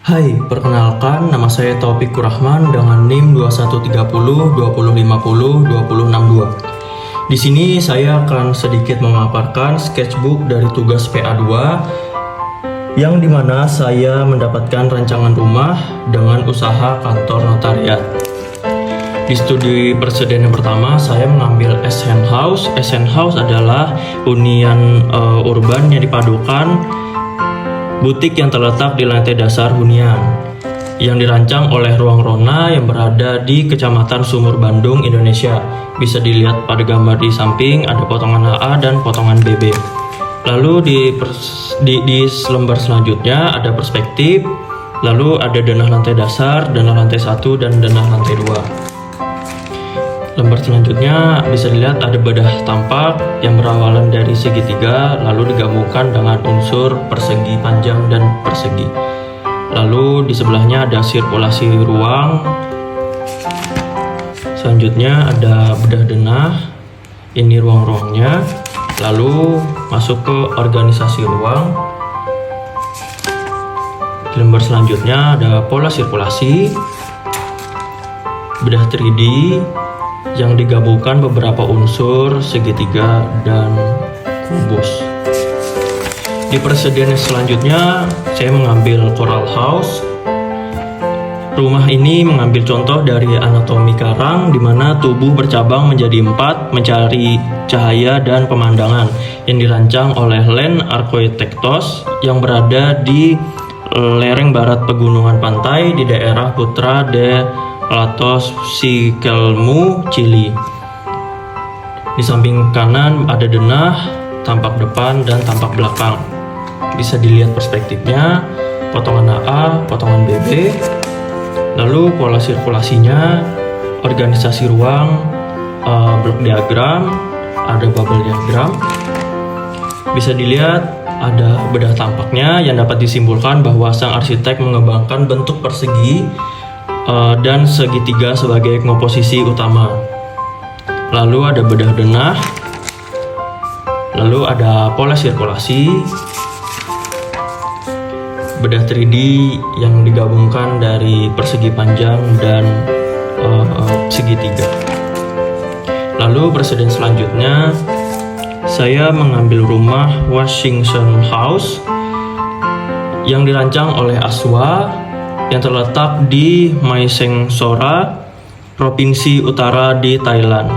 Hai, perkenalkan nama saya Taufik Kurahman dengan NIM 2130 2050 2062. Di sini saya akan sedikit memaparkan sketchbook dari tugas PA2 yang dimana saya mendapatkan rancangan rumah dengan usaha kantor notariat. Di studi presiden yang pertama, saya mengambil Essence House. Essence House adalah hunian urban yang dipadukan butik yang terletak di lantai dasar hunian yang dirancang oleh Ruang Rona yang berada di Kecamatan Sumur Bandung, Indonesia. Bisa dilihat pada gambar di samping, ada potongan AA dan potongan BB. Lalu di lembar selanjutnya ada perspektif, lalu ada denah lantai dasar, denah lantai 1 dan denah lantai 2. Lembar selanjutnya bisa dilihat ada bedah tampak yang berawalan dari segitiga lalu digabungkan dengan unsur persegi panjang dan persegi. Lalu di sebelahnya ada sirkulasi ruang. Selanjutnya ada bedah denah. Ini ruang-ruangnya. Lalu masuk ke organisasi ruang. Di lembar selanjutnya ada pola sirkulasi, bedah 3D yang digabungkan beberapa unsur segitiga dan kubus. Di presiden selanjutnya saya mengambil Coral House. Rumah ini mengambil contoh dari anatomi karang di mana tubuh bercabang menjadi 4 mencari cahaya dan pemandangan yang dirancang oleh Land Architectos yang berada di lereng barat pegunungan pantai di daerah Putra de Latos Sikelmu, Chili. Di samping kanan ada denah, tampak depan dan tampak belakang. Bisa dilihat perspektifnya, potongan AA, potongan BB. Lalu pola sirkulasinya, organisasi ruang, blok diagram, ada bubble diagram. Bisa dilihat ada bedah tampaknya yang dapat disimpulkan bahwa sang arsitek mengembangkan bentuk persegi dan segitiga sebagai komposisi utama. Lalu ada bedah denah, lalu ada pola sirkulasi, bedah 3D yang digabungkan dari persegi panjang dan segitiga. Lalu presiden selanjutnya saya mengambil rumah Washington House yang dirancang oleh Aswa yang terletak di Mae Seng Sora, Provinsi Utara di Thailand.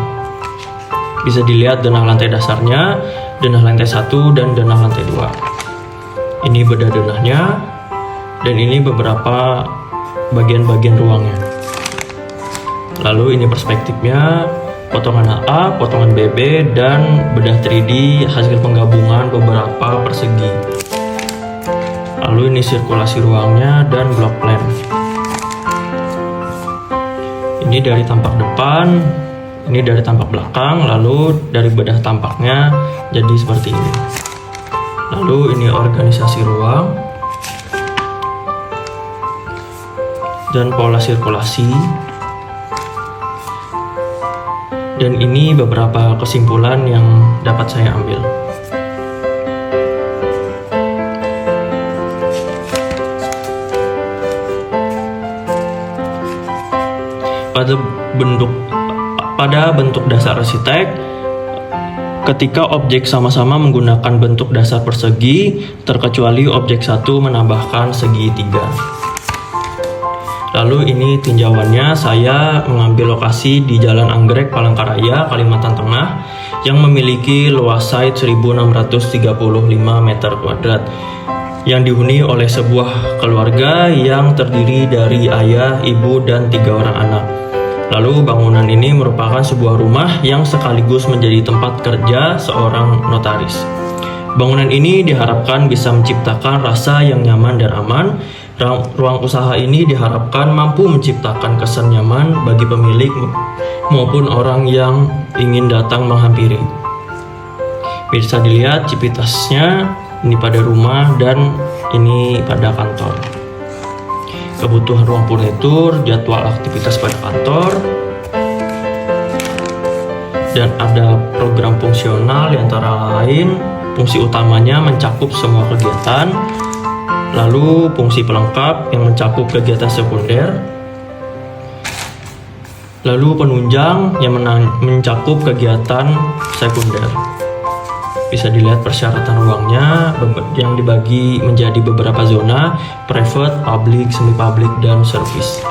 Bisa dilihat denah lantai dasarnya, denah lantai 1 dan denah lantai 2. Ini bedah denahnya dan ini beberapa bagian-bagian ruangnya. Lalu ini perspektifnya, potongan AA, potongan BB dan bedah 3D hasil penggabungan beberapa persegi. Lalu ini sirkulasi ruangnya dan block plan. Ini dari tampak depan, ini dari tampak belakang, lalu dari bedah tampaknya jadi seperti ini. Lalu ini organisasi ruang dan pola sirkulasi. Dan ini beberapa kesimpulan yang dapat saya ambil. Pada bentuk dasar arsitek, ketika objek sama-sama menggunakan bentuk dasar persegi, terkecuali objek 1 menambahkan segitiga. Lalu ini tinjauannya, saya mengambil lokasi di Jalan Anggrek, Palangkaraya, Kalimantan Tengah, yang memiliki luas site 1635 meter kuadrat, yang dihuni oleh sebuah keluarga yang terdiri dari ayah, ibu, dan 3 orang anak. Lalu bangunan ini merupakan sebuah rumah yang sekaligus menjadi tempat kerja seorang notaris. Bangunan ini diharapkan bisa menciptakan rasa yang nyaman dan aman. Ruang usaha ini diharapkan mampu menciptakan kesan nyaman bagi pemilik maupun orang yang ingin datang menghampiri. Bisa dilihat civitasnya, ini pada rumah dan ini pada kantor. Kebutuhan ruang furnitur, jadwal aktivitas pada kantor, dan ada program fungsional yang antara lain fungsi utamanya mencakup semua kegiatan, Lalu fungsi pelengkap yang mencakup kegiatan sekunder. Lalu penunjang yang mencakup kegiatan sekunder. Bisa dilihat persyaratan ruangnya yang dibagi menjadi beberapa zona: private, public, semi-public, dan service.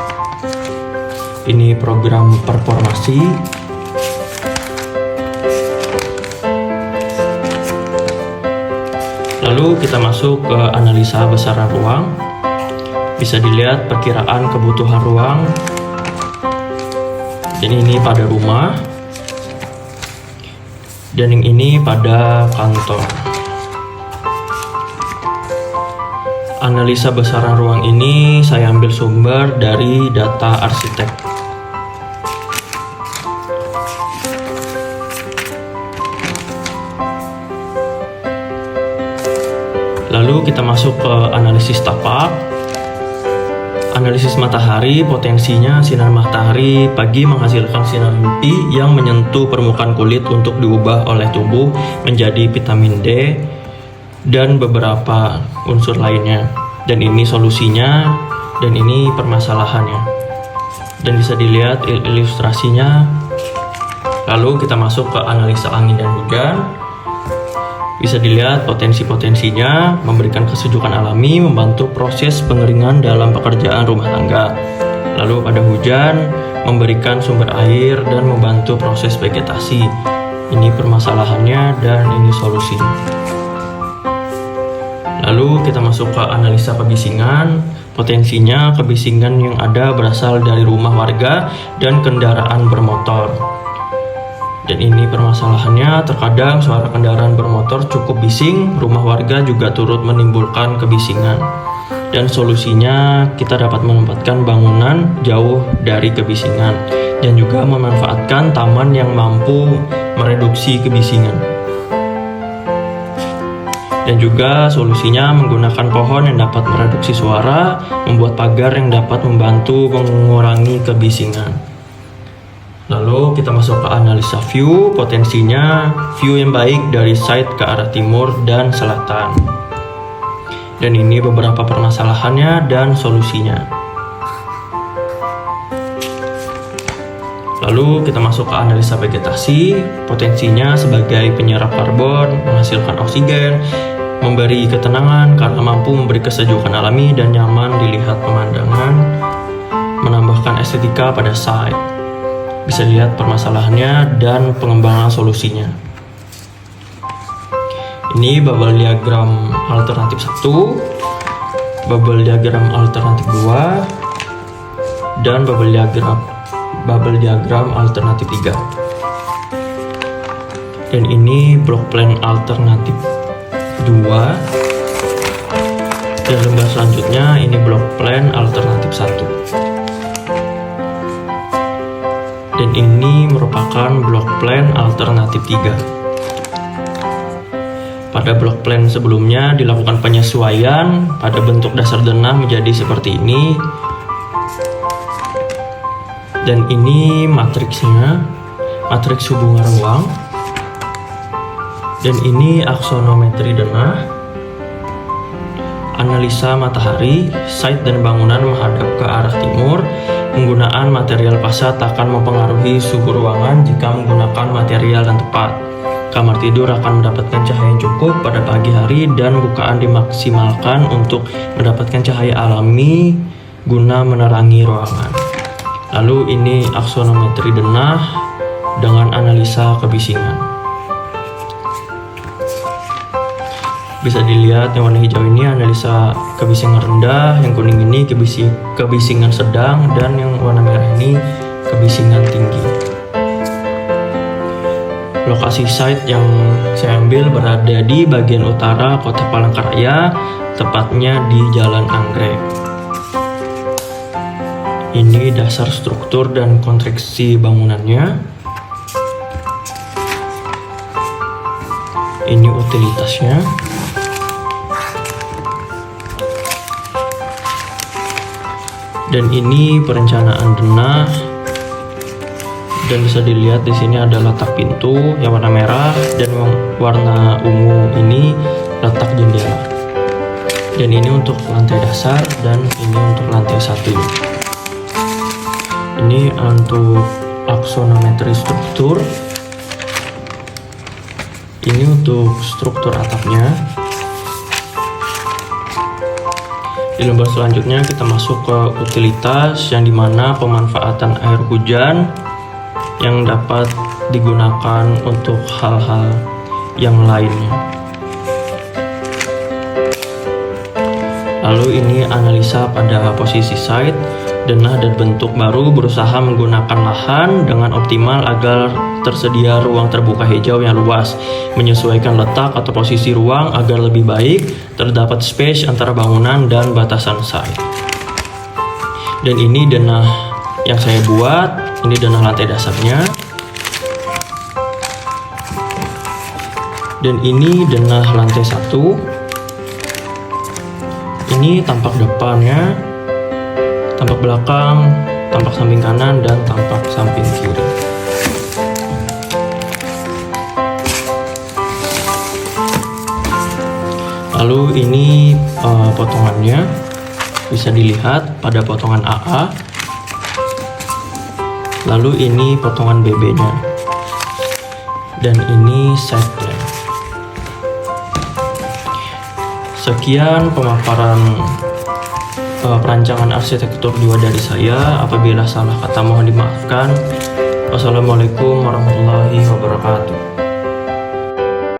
Ini program performasi. Lalu kita masuk ke analisa besaran ruang. Bisa dilihat perkiraan kebutuhan ruang. Dan ini pada rumah. Dan yang ini pada kantor. Analisa besaran ruang ini saya ambil sumber dari data arsitek. Lalu kita masuk ke analisis tapak. Analisis matahari, potensinya sinar matahari pagi menghasilkan sinar UV yang menyentuh permukaan kulit untuk diubah oleh tubuh menjadi vitamin D dan beberapa unsur lainnya. Dan ini solusinya, dan ini permasalahannya. Dan bisa dilihat ilustrasinya. Lalu kita masuk ke analisa angin dan hujan. Bisa dilihat potensi-potensinya, memberikan kesejukan alami, membantu proses pengeringan dalam pekerjaan rumah tangga. Lalu pada hujan, memberikan sumber air dan membantu proses vegetasi. Ini permasalahannya dan ini solusinya. Lalu kita masuk ke analisa kebisingan. Potensinya, kebisingan yang ada berasal dari rumah warga dan kendaraan bermotor. Dan ini permasalahannya, terkadang suara kendaraan bermotor cukup bising, rumah warga juga turut menimbulkan kebisingan. Dan solusinya, kita dapat menempatkan bangunan jauh dari kebisingan dan juga memanfaatkan taman yang mampu mereduksi kebisingan. Dan juga solusinya menggunakan pohon yang dapat mereduksi suara, membuat pagar yang dapat membantu mengurangi kebisingan. Lalu kita masuk ke analisa view. Potensinya, view yang baik dari site ke arah timur dan selatan. Dan ini beberapa permasalahannya dan solusinya. Lalu kita masuk ke analisa vegetasi. Potensinya sebagai penyerap karbon, menghasilkan oksigen, memberi ketenangan karena mampu memberi kesejukan alami dan nyaman dilihat pemandangan, menambahkan estetika pada site. Bisa lihat permasalahannya dan pengembangan solusinya. Ini bubble diagram alternatif 1, bubble diagram alternatif 2, dan bubble diagram alternatif 3. Dan ini block plan alternatif 2. Dan lembar selanjutnya ini block plan alternatif 1. Dan ini merupakan block plan alternatif 3. Pada block plan sebelumnya dilakukan penyesuaian pada bentuk dasar denah menjadi seperti ini. Dan ini matriksnya, matriks hubungan ruang. Dan ini aksonometri denah. Analisa matahari, site dan bangunan menghadap ke arah timur. Penggunaan material fasad akan mempengaruhi suhu ruangan jika menggunakan material yang tepat. Kamar tidur akan mendapatkan cahaya yang cukup pada pagi hari dan bukaan dimaksimalkan untuk mendapatkan cahaya alami guna menerangi ruangan. Lalu ini aksonometri denah dengan analisa kebisingan. Bisa dilihat yang warna hijau ini analisa kebisingan rendah, yang kuning ini kebisingan sedang, dan yang warna merah ini kebisingan tinggi. Lokasi site yang saya ambil berada di bagian utara kota Palangkaraya, tepatnya di Jalan Anggrek. Ini dasar struktur dan konstruksi bangunannya. Ini utilitasnya. Dan ini perencanaan denah. Dan bisa dilihat di sini ada letak pintu yang warna merah dan warna ungu ini letak jendela. Dan ini untuk lantai dasar dan ini untuk lantai 1. Ini untuk aksonometri struktur. Ini untuk struktur atapnya. Di lembar selanjutnya kita masuk ke utilitas, yang dimana pemanfaatan air hujan yang dapat digunakan untuk hal-hal yang lainnya. Lalu ini analisa pada posisi site, denah dan bentuk baru, berusaha menggunakan lahan dengan optimal agar tersedia ruang terbuka hijau yang luas, menyesuaikan letak atau posisi ruang agar lebih baik terdapat space antara bangunan dan batasan site. Dan ini denah yang saya buat, ini denah lantai dasarnya. Dan ini denah lantai 1. Ini tampak depannya, tampak belakang, tampak samping kanan, dan tampak samping kiri. Lalu ini potongannya bisa dilihat pada potongan AA. Lalu ini potongan BB-nya. Dan ini side plan. Sekian pemaparan perancangan arsitektur 2 dari saya. Apabila salah kata mohon dimaafkan. Wassalamualaikum warahmatullahi wabarakatuh.